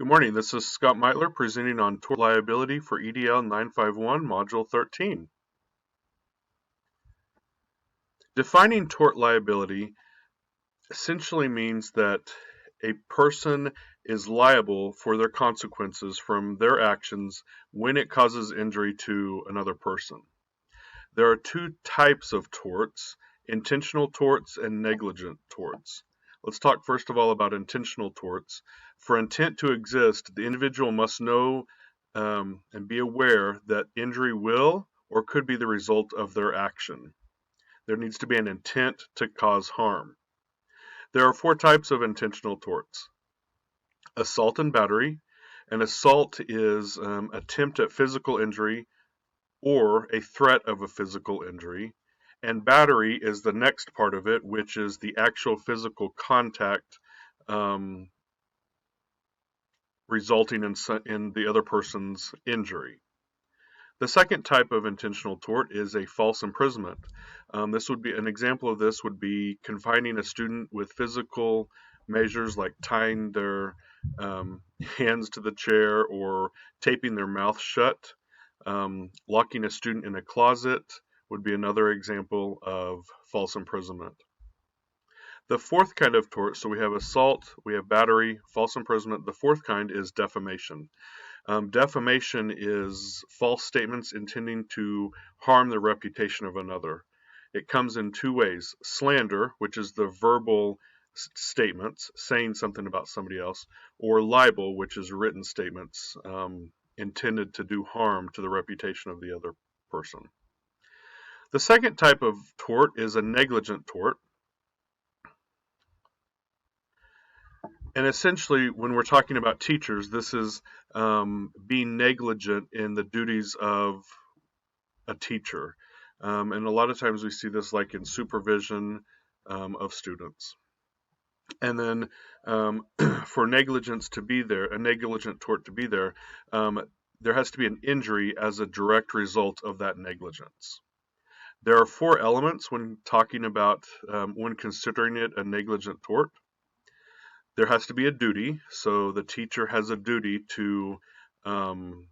Good morning. This is Scott Meitler presenting on tort liability for EDL 951, Module 13. Defining tort liability essentially means that a person is liable for their consequences from their actions when it causes injury to another person. There are two types of torts, intentional torts and negligent torts. Let's talk first of all about intentional torts. For intent to exist, the individual must know and be aware that injury will or could be the result of their action. There needs to be an intent to cause harm. There are four types of intentional torts. Assault and battery. An assault is attempt at physical injury or a threat of a physical injury. And battery is the next part of it, which is the actual physical contact resulting in the other person's injury. The second type of intentional tort is a false imprisonment. This would be an example of this would be confining a student with physical measures like tying their hands to the chair or taping their mouth shut. Locking a student in a closet would be another example of false imprisonment. The fourth kind of tort, so we have assault, we have battery, false imprisonment. The fourth kind is defamation. Defamation is false statements intending to harm the reputation of another. It comes in two ways. Slander, which is the verbal statements saying something about somebody else, or libel, which is written statements intended to do harm to the reputation of the other person. The second type of tort is a negligent tort. And essentially, when we're talking about teachers, this is being negligent in the duties of a teacher. And a lot of times we see this like in supervision of students. And then for negligence to be there, a negligent tort to be there, there has to be an injury as a direct result of that negligence. There are four elements when talking about, when considering it a negligent tort. There has to be a duty, so the teacher has a duty to the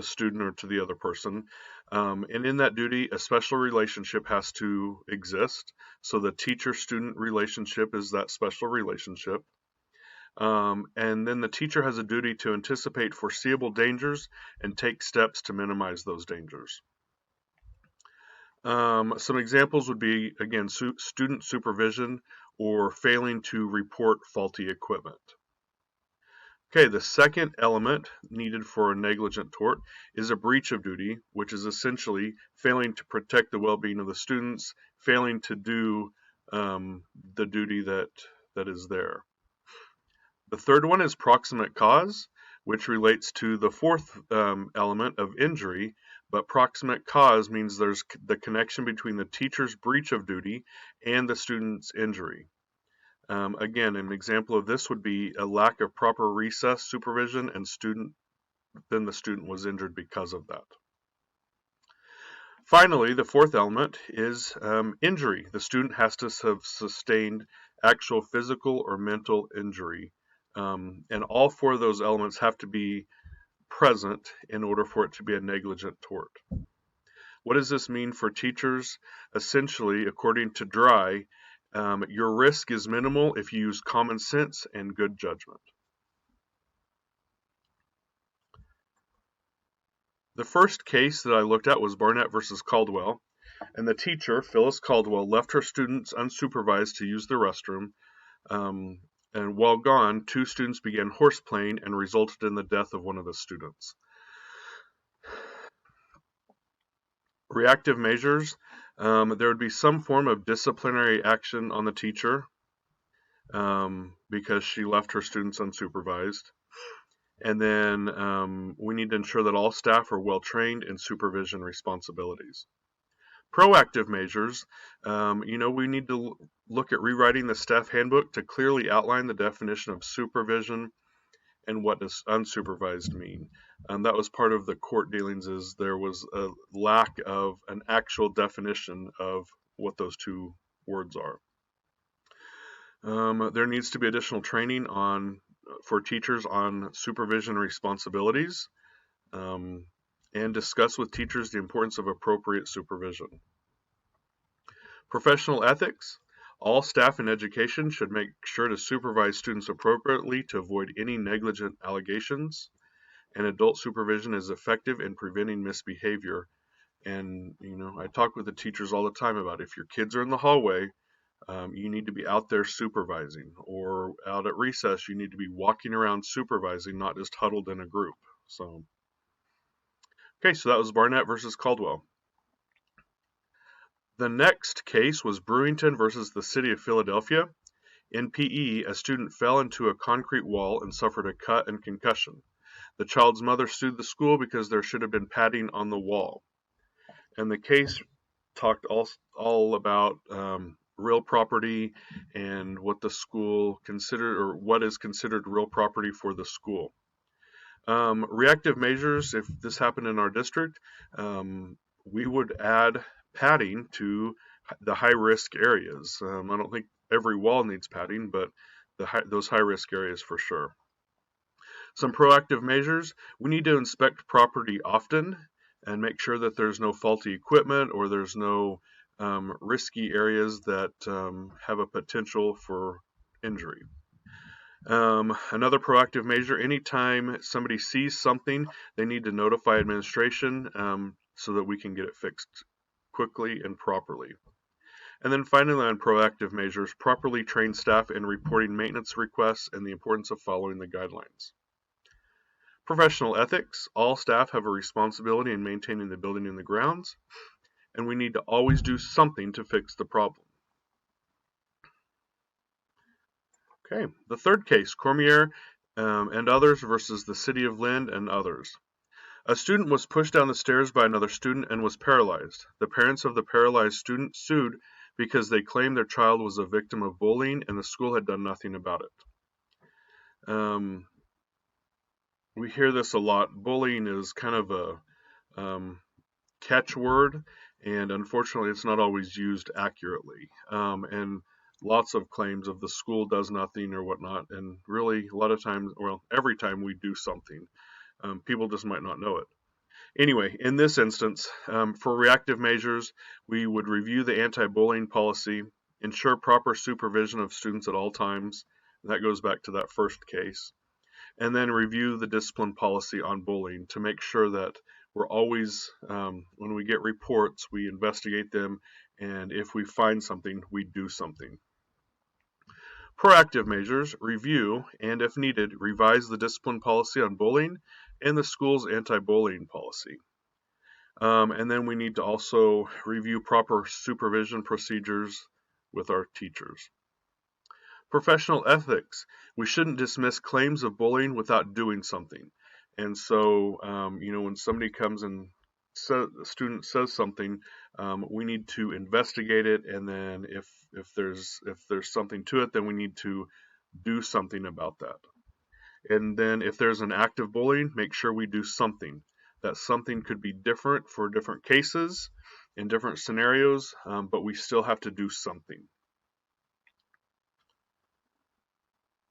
student or to the other person, and in that duty, a special relationship has to exist. So the teacher-student relationship is that special relationship, and then the teacher has a duty to anticipate foreseeable dangers and take steps to minimize those dangers. Some examples would be, again, student supervision or failing to report faulty equipment. Okay, the second element needed for a negligent tort is a breach of duty, which is essentially failing to protect the well-being of the students, failing to do the duty that is there. The third one is proximate cause, which relates to the fourth element of injury, but proximate cause means there's the connection between the teacher's breach of duty and the student's injury. Again, an example of this would be a lack of proper recess supervision and then the student was injured because of that. Finally, the fourth element is injury. The student has to have sustained actual physical or mental injury. And all four of those elements have to be present in order for it to be a negligent tort. What does this mean for teachers? Essentially, according to Dry, your risk is minimal if you use common sense and good judgment. The first case that I looked at was Barnett versus Caldwell, and the teacher, Phyllis Caldwell, left her students unsupervised to use the restroom. And while gone, two students began horseplaying and resulted in the death of one of the students. Reactive measures, there would be some form of disciplinary action on the teacher because she left her students unsupervised. And then we need to ensure that all staff are well trained in supervision responsibilities. Proactive measures, we need to look at rewriting the staff handbook to clearly outline the definition of supervision and what does unsupervised mean. That was part of the court dealings, is there was a lack of an actual definition of what those two words are. There needs to be additional training for teachers on supervision responsibilities, and discuss with teachers the importance of appropriate supervision. Professional ethics. All staff in education should make sure to supervise students appropriately to avoid any negligent allegations, and adult supervision is effective in preventing misbehavior. And, I talk with the teachers all the time about if your kids are in the hallway, you need to be out there supervising, or out at recess, you need to be walking around supervising, not just huddled in a group. So, okay, so that was Barnett versus Caldwell. The next case was Brewington versus the City of Philadelphia. In PE, a student fell into a concrete wall and suffered a cut and concussion. The child's mother sued the school because there should have been padding on the wall. And the case talked all about real property and what the school considered, or what is considered real property for the school. Reactive measures, if this happened in our district, we would add padding to the high-risk areas. I don't think every wall needs padding, but those high-risk areas for sure. Some proactive measures: we need to inspect property often and make sure that there's no faulty equipment or there's no risky areas that have a potential for injury. Another proactive measure: anytime somebody sees something, they need to notify administration so that we can get it fixed quickly and properly. And then finally, on proactive measures, properly train staff in reporting maintenance requests and the importance of following the guidelines. Professional ethics: all staff have a responsibility in maintaining the building and the grounds, and we need to always do something to fix the problem. Okay, the third case, Cormier and others versus the City of Lynn and others. A student was pushed down the stairs by another student and was paralyzed. The parents of the paralyzed student sued because they claimed their child was a victim of bullying and the school had done nothing about it. We hear this a lot. Bullying is kind of a catchword, and unfortunately it's not always used accurately. And lots of claims of the school does nothing or whatnot, and really a lot of times, well, every time we do something, people just might not know it. Anyway, in this instance, for reactive measures, we would review the anti-bullying policy, ensure proper supervision of students at all times, and that goes back to that first case, and then review the discipline policy on bullying to make sure that we're always, when we get reports, we investigate them, and if we find something, we do something. Proactive measures: review, and if needed, revise the discipline policy on bullying and the school's anti-bullying policy. And then we need to also review proper supervision procedures with our teachers. Professional ethics: we shouldn't dismiss claims of bullying without doing something. And so, when somebody comes and a student says something, we need to investigate it, and then if there's something to it, then we need to do something about that. And then if there's an act of bullying, make sure we do something. That something could be different for different cases in different scenarios, but we still have to do something.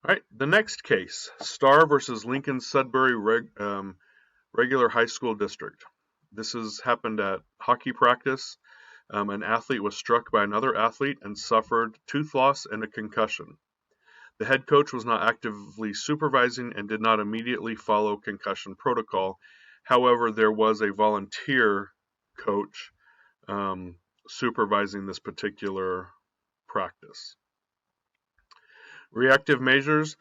All right, the next case, Starr versus Lincoln Sudbury Regular High School District. This has happened at hockey practice. An athlete was struck by another athlete and suffered tooth loss and a concussion. The head coach was not actively supervising and did not immediately follow concussion protocol. However, there was a volunteer coach supervising this particular practice. Reactive measures: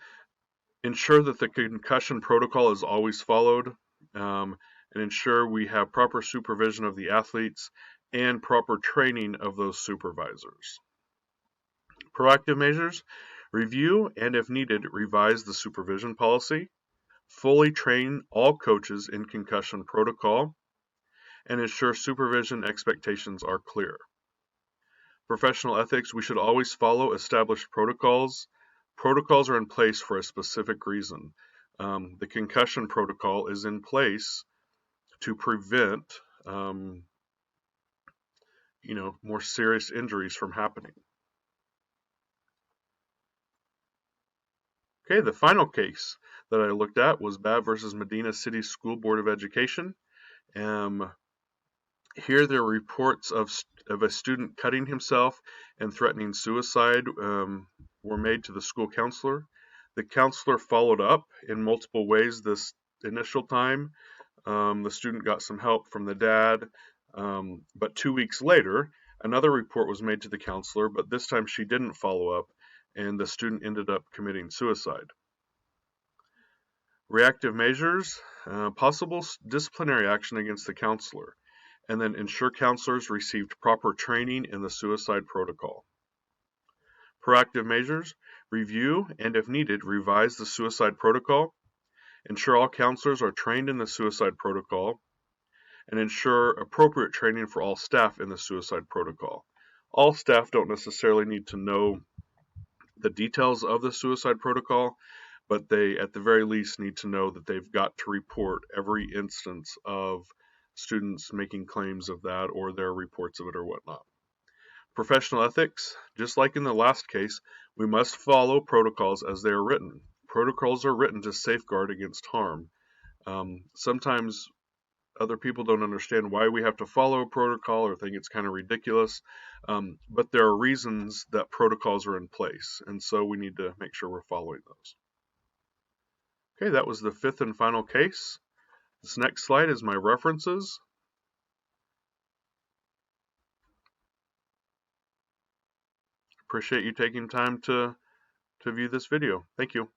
ensure that the concussion protocol is always followed, and ensure we have proper supervision of the athletes and proper training of those supervisors. Proactive measures: review and, if needed, revise the supervision policy, fully train all coaches in concussion protocol, and ensure supervision expectations are clear. Professional ethics: we should always follow established protocols. Protocols are in place for a specific reason. The concussion protocol is in place to prevent, more serious injuries from happening. Okay, the final case that I looked at was Babb versus Medina City School Board of Education. Here there are reports of a student cutting himself and threatening suicide were made to the school counselor. The counselor followed up in multiple ways this initial time. The student got some help from the dad, but 2 weeks later, another report was made to the counselor, but this time she didn't follow up, and the student ended up committing suicide. Reactive measures, possible disciplinary action against the counselor, and then ensure counselors received proper training in the suicide protocol. Proactive measures, review and if needed, revise the suicide protocol, ensure all counselors are trained in the suicide protocol, and ensure appropriate training for all staff in the suicide protocol. All staff don't necessarily need to know the details of the suicide protocol, but they at the very least need to know that they've got to report every instance of students making claims of that or their reports of it or whatnot. Professional ethics, just like in the last case, we must follow protocols as they are written. Protocols are written to safeguard against harm. Sometimes other people don't understand why we have to follow a protocol or think it's kind of ridiculous, but there are reasons that protocols are in place, and so we need to make sure we're following those. Okay, that was the fifth and final case. This next slide is my references. Appreciate you taking time to view this video. Thank you.